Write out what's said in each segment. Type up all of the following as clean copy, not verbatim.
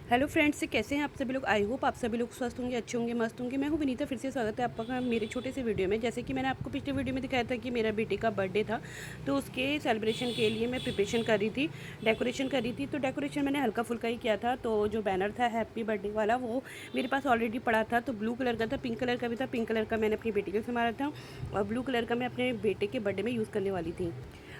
Hello friends, कैसे हैं आप सभी लोग। आई होप आप सभी लोग स्वस्थ होंगे, अच्छे होंगे, मस्त होंगे। मैं हूं विनीता, फिर से स्वागत है आपका मेरे छोटे से वीडियो में। जैसे कि मैंने आपको पिछले वीडियो में दिखाया था कि मेरा बेटे का बर्थडे था, तो उसके सेलिब्रेशन के लिए मैं प्रिपरेशन कर रही थी, डेकोरेशन कर रही थी। तो डेकोरेशन मैंने हल्का फुल्का ही किया था। तो जो बैनर था हैप्पी बर्थडे वाला, वो मेरे पास ऑलरेडी पड़ा था। तो ब्लू कलर का था, पिंक कलर का भी था। पिंक कलर का मैंने अपनी बेटी को संभाला था और ब्लू कलर का मैं अपने बेटे के बर्थडे में यूज़ करने वाली थी।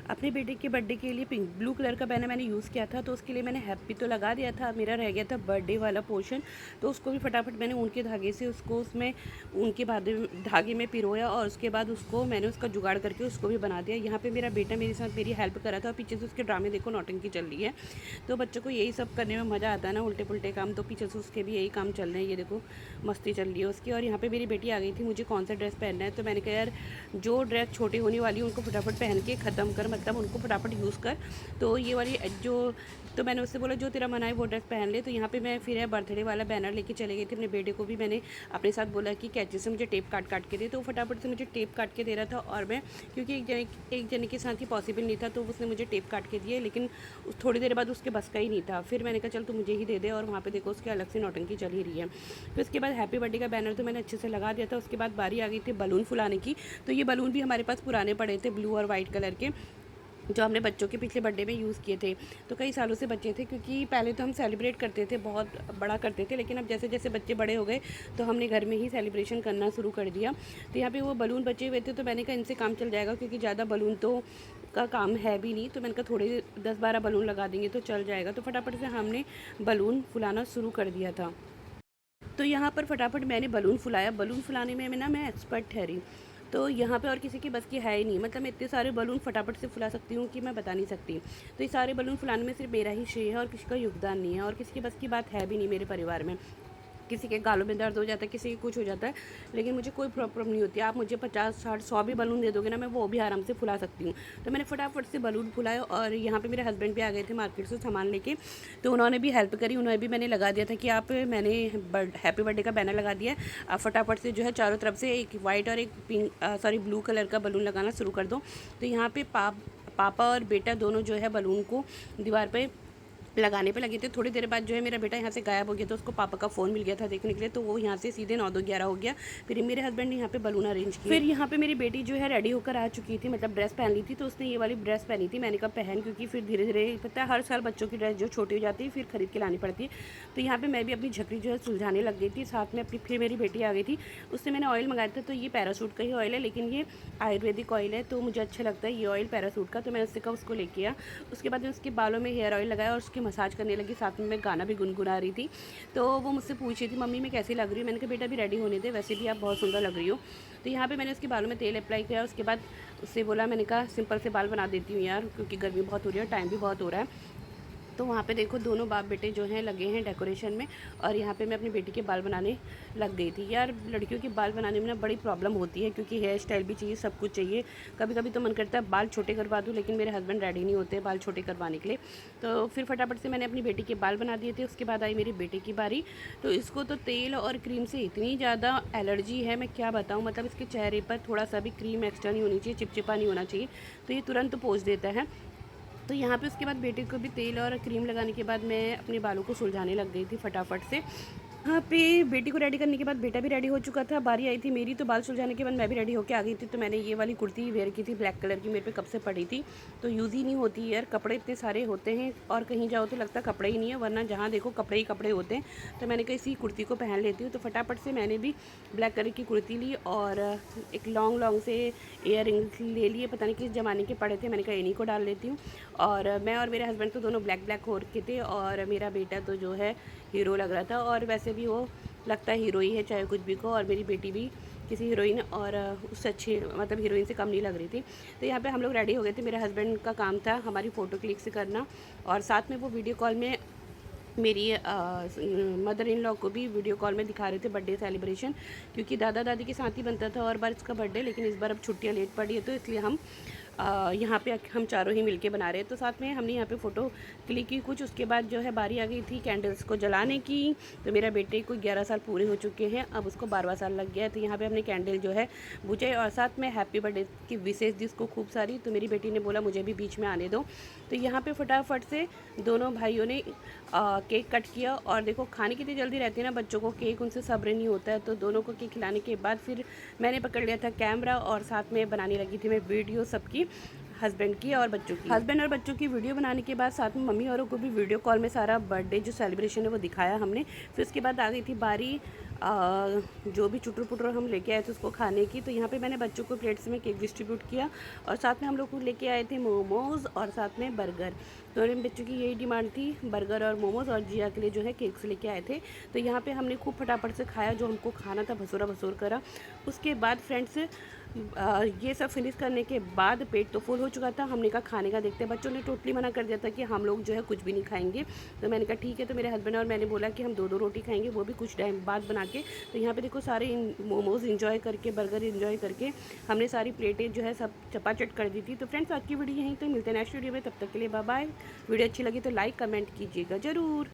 अपने बेटे के बर्थडे के लिए पिंक ब्लू कलर का बैनर मैंने यूज़ किया था। तो उसके लिए मैंने हैप्पी तो लगा दिया था, मेरा रह गया था बर्थडे वाला पोर्शन। तो उसको भी फटाफट मैंने ऊन के धागे से उसको उसमें ऊन के धागे में पिरोया और उसके बाद उसको मैंने उसका जुगाड़ करके उसको भी बना दिया। यहाँ पे मेरा बेटा मेरे साथ मेरी हेल्प कर रहा था और पीछे से उसके ड्रामे देखो नौटंकी चल रही है। तो बच्चों को यही सब करने में मज़ा आता है ना, उल्टे पुल्टे काम। तो पीछे से उसके भी यही काम चल रहे हैं, ये देखो मस्ती चल रही है उसकी। और यहाँ पे मेरी बेटी आ गई थी, मुझे कौन सा ड्रेस पहनना है। तो मैंने कहा यार जो ड्रेस छोटी होने वाली है उनको फटाफट पहन के ख़त्म कर, मतलब उनको फटाफट यूज़ कर। तो ये वाली जो तो मैंने उससे बोला जो तेरा मन आए वो ड्रेस पहन ले। तो यहाँ पे मैं फिर बर्थडे वाला बैनर लेके चले गई थी। अपने बेटे को भी मैंने अपने साथ बोला कि कैंची से मुझे टेप काट काट के दे। तो फटाफट से मुझे टेप काट के दे रहा था और मैं क्योंकि एक जने के साथ ही पॉसिबल नहीं था, तो उसने मुझे टेप काट के दिए। लेकिन थोड़ी देर बाद उसके बस का ही नहीं था। फिर मैंने कहा चल तू मुझे ही दे दे। और वहाँ पे देखो उसकी अलग से नौटंकी चल ही रही है। फिर उसके बाद हैप्पी बर्थडे का बैनर तो मैंने अच्छे से लगा दिया था। उसके बाद बारी आ गई थी बलून फुलाने की। तो ये बलून भी हमारे पास पुराने पड़े थे, ब्लू और वाइट कलर के, जो हमने बच्चों के पिछले बर्थडे में यूज़ किए थे। तो कई सालों से बच्चे थे, क्योंकि पहले तो हम सेलिब्रेट करते थे, बहुत बड़ा करते थे। लेकिन अब जैसे जैसे बच्चे बड़े हो गए तो हमने घर में ही सेलिब्रेशन करना शुरू कर दिया। तो यहाँ पे वो बलून बचे हुए थे, तो मैंने कहा इनसे काम चल जाएगा, क्योंकि ज़्यादा बलून तो का काम है भी नहीं। तो मैंने कहा थोड़े 10-12 बलून लगा देंगे तो चल जाएगा। तो फटाफट से हमने बलून फुलाना शुरू कर दिया था। तो यहाँ पर फटाफट मैंने बलून फुलाया। बलून फुलाने में मैं एक्सपर्ट ठहरी। तो यहाँ पे और किसी की बस की है ही नहीं, मतलब मैं इतने सारे बलून फटाफट से फुला सकती हूँ कि मैं बता नहीं सकती। तो ये सारे बलून फुलाने में सिर्फ मेरा ही श्रेय है और किसी का योगदान नहीं है, और किसी की बस की बात है भी नहीं मेरे परिवार में। किसी के गालों में दर्द हो जाता है, किसी के कुछ हो जाता है, लेकिन मुझे कोई प्रॉब्लम नहीं होती। आप मुझे 50, 60, 100 भी बलून दे दोगे ना, मैं वो भी आराम से फुला सकती हूँ। तो मैंने फटाफट से बलून फुलाए। और यहाँ पे मेरे हस्बैंड भी आ गए थे मार्केट से सामान लेके, तो उन्होंने भी हेल्प करी। उन्होंने भी मैंने लगा दिया था कि आप मैंने हैप्पी बर्थडे का बैनर लगा दिया है, आप फटाफट से जो है चारों तरफ से एक वाइट और एक पिंक ब्लू कलर का बलून लगाना शुरू कर दो। तो यहाँ पे पापा और बेटा दोनों जो है बलून को दीवार पे लगाने पे लगे थे। थोड़ी देर बाद जो है मेरा बेटा यहाँ से गायब हो गया, तो उसको पापा का फ़ोन मिल गया था देखने के लिए। तो वो यहाँ से सीधे 9-2-11 हो गया। फिर मेरे हस्बैंड ने यहाँ पे बलून अरेंज किया। फिर यहाँ पे मेरी बेटी जो है रेडी होकर आ चुकी थी, मतलब ड्रेस पहन ली थी। तो उसने ये वाली ड्रेस पहनी थी। मैंने कहा पहन, क्योंकि फिर धीरे धीरे पता है हर साल बच्चों की ड्रेस जो छोटी हो जाती है फिर खरीद के लानी पड़ती है। तो यहाँ पर मैं भी अपनी झकड़ी जो है सुलझाने लग गई थी। साथ में अपनी फिर मेरी बेटी आ गई थी। उससे मैंने ऑयल मंगाया था। तो ये पैरासूट का ही ऑयल है, लेकिन ये आयुर्वेदिक ऑयल है, तो मुझे अच्छा लगता है ये ऑयल पैरासूट का। तो मैंने उससे कहा उसको लेके आ। उसके बाद मैं उसके बालों में हेयर ऑयल लगाया और उसकी मसाज करने लगी। साथ में मैं गाना भी गुनगुना रही थी। तो वो मुझसे पूछ रही थी मम्मी मैं कैसी लग रही हूँ। मैंने कहा बेटा भी रेडी होने दे, वैसे भी आप बहुत सुंदर लग रही हो। तो यहाँ पे मैंने उसके बालों में तेल अप्लाई किया। उसके बाद उससे बोला, मैंने कहा सिंपल से बाल बना देती हूँ यार, क्योंकि गर्मी बहुत हो रही है और टाइम भी बहुत हो रहा है। तो वहाँ पे देखो दोनों बाप बेटे जो हैं लगे हैं डेकोरेशन में। और यहाँ पे मैं अपनी बेटी के बाल बनाने लग गई थी। यार लड़कियों के बाल बनाने में ना बड़ी प्रॉब्लम होती है, क्योंकि हेयर स्टाइल भी चाहिए, सब कुछ चाहिए। कभी कभी तो मन करता है बाल छोटे करवा दूँ, लेकिन मेरे हस्बैंड रेडी नहीं होते बाल छोटे करवाने के लिए। तो फिर फटाफट से मैंने अपनी बेटी के बाल बना दिए थे। उसके बाद आई मेरी बेटी की बारी। तो इसको तो तेल और क्रीम से इतनी ज़्यादा एलर्जी है, मैं क्या बताऊँ। मतलब इसके चेहरे पर थोड़ा सा भी क्रीम एक्स्ट्रा नहीं होनी चाहिए, चिपचिपा नहीं होना चाहिए, तो ये तुरंत पोंछ देता है। तो यहाँ पे उसके बाद बेटे को भी तेल और क्रीम लगाने के बाद मैं अपने बालों को सुलझाने लग गई थी फटाफट से। यहाँ पे बेटी को रेडी करने के बाद बेटा भी रेडी हो चुका था। बारी आई थी मेरी, तो बाल सुलझाने के बाद मैं भी रेडी होकर आ गई थी। तो मैंने ये वाली कुर्ती वेयर की थी, ब्लैक कलर की, मेरे पे कब से पड़ी थी। तो यूज़ ही नहीं होती यार, कपड़े इतने सारे होते हैं और कहीं जाओ तो लगता कपड़े ही नहीं है, वरना जहाँ देखो कपड़े ही कपड़े होते हैं। तो मैंने कहा इसी कुर्ती को पहन लेती हूँ। तो फटाफट से मैंने भी ब्लैक कलर की कुर्ती ली और एक लॉन्ग लॉन्ग से इयर रिंग्स ले लिए, पता नहीं किस ज़माने के पड़े थे। मैंने कहा इन्हीं को डाल लेती हूँ। और मैं और मेरे हस्बैंड तो दोनों ब्लैक ब्लैक हो रखे थे, और मेरा बेटा तो जो है हीरो लग रहा था। और वैसे भी वो लगता है हीरो ही है, चाहे कुछ भी को। और मेरी बेटी भी किसी हीरोइन और उससे अच्छी, मतलब हीरोइन से कम नहीं लग रही थी। तो यहाँ पे हम लोग रेडी हो गए थे। मेरे हस्बैंड का काम था हमारी फ़ोटो क्लिक से करना, और साथ में वो वीडियो कॉल में मेरी मदर इन लॉ को भी वीडियो कॉल में दिखा रहे थे बर्थडे सेलिब्रेशन, क्योंकि दादा दादी के साथ ही बनता था और बार इसका बर्थडे, लेकिन इस बार अब छुट्टियाँ लेट पड़ी है, तो इसलिए हम यहाँ पे हम चारों ही मिलके बना रहे हैं। तो साथ में हमने यहाँ पे फ़ोटो क्लिक की कुछ। उसके बाद जो है बारी आ गई थी कैंडल्स को जलाने की। तो मेरा बेटे को 11 साल पूरे हो चुके हैं, अब उसको 12वां साल लग गया है। तो यहाँ पे हमने कैंडल जो है बुझाई, और साथ में हैप्पी बर्थडे की विशेष जिसको खूब सारी। तो मेरी बेटी ने बोला मुझे भी बीच में आने दो। तो यहाँ पे फटाफट से दोनों भाइयों ने केक कट किया। और देखो खाने की इतनी जल्दी रहती है ना बच्चों को, केक उनसे सब्र नहीं होता है। तो दोनों को केक खिलाने के बाद फिर मैंने पकड़ लिया था कैमरा और साथ में बनाने लगी थी मैं वीडियो सबकी, हस्बैंड की और बच्चों की। हस्बैंड और बच्चों की वीडियो बनाने के बाद साथ में मम्मी औरों को भी वीडियो कॉल में सारा बर्थडे जो सेलिब्रेशन है वो दिखाया हमने। फिर उसके बाद आ गई थी बारी जो भी चुटर पुटर हम लेके आए थे उसको खाने की। तो यहाँ पे मैंने बच्चों को प्लेट्स में केक डिस्ट्रीब्यूट किया और साथ में हम लोग को लेके आए थे मोमोज़ और साथ में बर्गर। तो मेरे बच्चों की यही डिमांड थी, बर्गर और मोमोज़, और जिया के लिए जो है केक्स लेके आए थे। तो यहाँ पे हमने खूब फटाफट से खाया जो हमको खाना था, भसोरा भसोर करा। उसके बाद फ्रेंड्स ये सब फिनिश करने के बाद पेट तो फुल हो चुका था। हमने कहा खाने का देखते हैं, बच्चों ने टोटली मना कर दिया था कि हम लोग जो है कुछ भी नहीं खाएंगे। तो मैंने कहा ठीक है। तो मेरे हस्बैंड और मैंने बोला कि हम 2-2 रोटी खाएंगे, वो भी कुछ टाइम बाद बना के। तो यहाँ पे देखो सारे मोमोज़ इंजॉय करके, बर्गर इंजॉय करके हमने सारी प्लेटें जो है सब चपाचट कर दी थी। तो फ्रेंड्स आज की वीडियो यहीं तक, मिलते हैं नेक्स्ट वीडियो में, तब तक के लिए बाय बाय। वीडियो अच्छी लगी तो लाइक कमेंट कीजिएगा ज़रूर।